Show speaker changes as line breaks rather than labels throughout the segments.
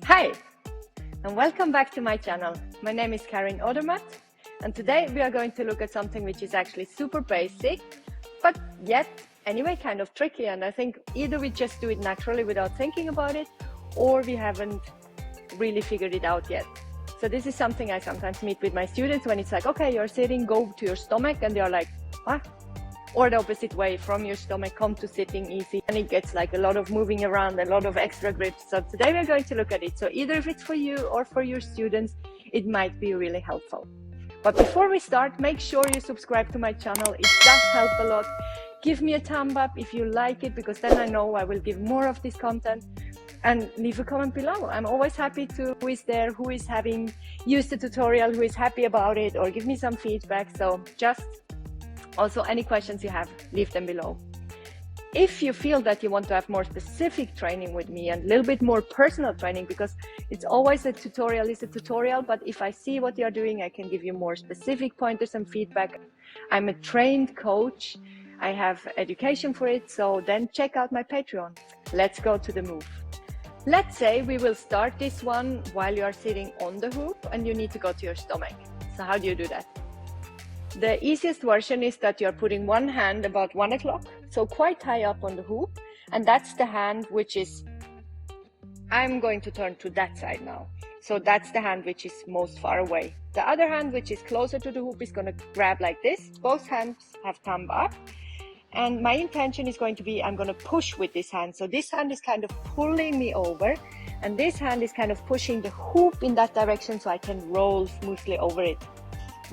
Hi, and welcome back to my channel. My name is Karin Odermatt, and today we are going to look at something which is actually super basic, but yet anyway kind of tricky. And I think either we just do it naturally without thinking about it, or we haven't really figured it out yet. So this is something I sometimes meet with my students when it's like, okay, you're sitting, go to your stomach, and they're like, what? Or the opposite way, from your stomach, come to sitting easy. And it gets like a lot of moving around, a lot of extra grips. So today we're going to look at it. So either if it's for you or for your students, it might be really helpful. But before we start, make sure you subscribe to my channel. It does help a lot. Give me a thumb up if you like it, because then I know I will give more of this content. And leave a comment below. I'm always happy to who is there, who is having used the tutorial, who is happy about it, or give me some feedback. So just also, any questions you have, leave them below. If you feel that you want to have more specific training with me and a little bit more personal training, because it's always a tutorial is a tutorial, but if I see what you're doing, I can give you more specific pointers and feedback. I'm a trained coach. I have education for it, so then check out my Patreon. Let's go to the move. Let's say we will start this one while you are sitting on the hoop and you need to go to your stomach. So how do you do that? The easiest version is that you're putting one hand about 1 o'clock, so quite high up on the hoop, and that's the hand which is, I'm going to turn to that side now. So that's the hand which is most far away. The other hand which is closer to the hoop is going to grab like this. Both hands have thumb up. And my intention is going to be, I'm going to push with this hand. So this hand is kind of pulling me over, and this hand is kind of pushing the hoop in that direction so I can roll smoothly over it.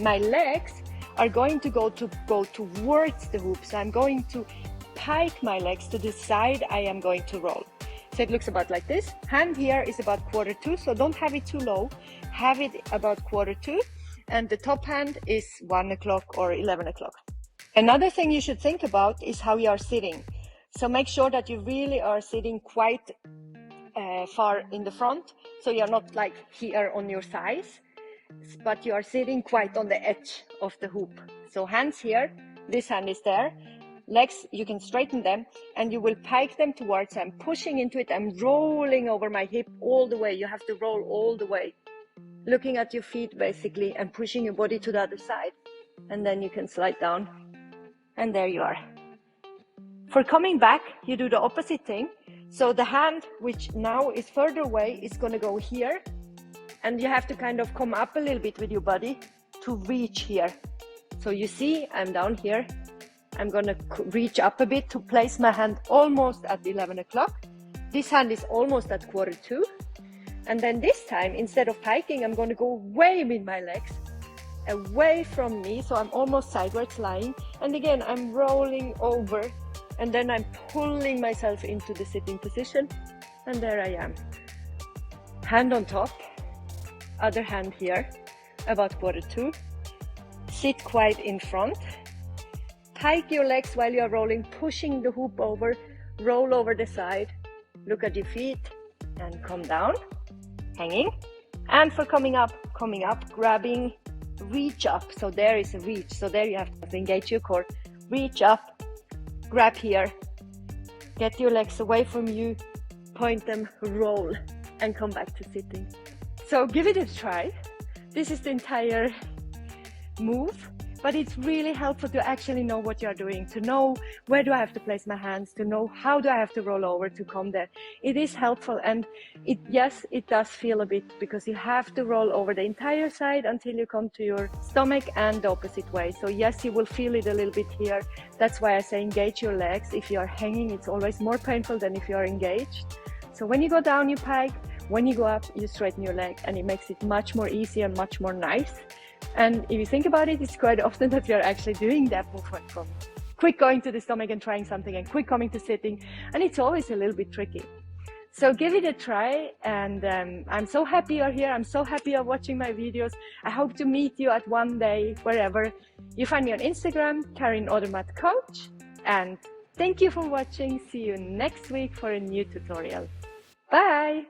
My legs are going to go towards the hoop. So I'm going to pike my legs to the side I am going to roll. So it looks about like this. Hand here is about 1/4 so don't have it too low. Have it about 1/4, and the top hand is 1 o'clock or 11 o'clock. Another thing you should think about is how you are sitting. So make sure that you really are sitting quite far in the front. So you're not like here on your thighs, but you are sitting quite on the edge of the hoop. So hands here, this hand is there. Legs, you can straighten them and you will pike them towards. I'm pushing into it. I'm rolling over my hip all the way. You have to roll all the way. Looking at your feet basically and pushing your body to the other side. And then you can slide down. And there you are. For coming back, you do the opposite thing. So the hand, which now is further away, is going to go here. And you have to kind of come up a little bit with your body to reach here. So you see, I'm down here. I'm going to reach up a bit to place my hand almost at 11 o'clock. This hand is almost at 1/4. And then this time, instead of piking, I'm going to go way with my legs, away from me. So I'm almost sideways lying. And again, I'm rolling over. And then I'm pulling myself into the sitting position. And there I am. Hand on top. Other hand here, about 1/4. Sit quite in front. Pike your legs while you're rolling, pushing the hoop over, roll over the side, look at your feet, and come down, hanging. And for coming up, grabbing, reach up. So there is a reach. So there you have to engage your core. Reach up, grab here, get your legs away from you, point them, roll, and come back to sitting. So give it a try. This is the entire move, but it's really helpful to actually know what you're doing, to know where do I have to place my hands, to know how do I have to roll over to come there. It is helpful, and yes, it does feel a bit, because you have to roll over the entire side until you come to your stomach and the opposite way. So yes, you will feel it a little bit here. That's why I say engage your legs. If you're hanging, it's always more painful than if you're engaged. So when you go down, you pike. When you go up, you straighten your leg, and it makes it much more easy and much more nice. And if you think about it, it's quite often that we are actually doing that movement from quick going to the stomach and trying something and quick coming to sitting, and it's always a little bit tricky. So give it a try, and I'm so happy you're here. I'm so happy you're watching my videos. I hope to meet you at one day, wherever. You find me on Instagram, Karin Odermatt Coach. And thank you for watching. See you next week for a new tutorial. Bye!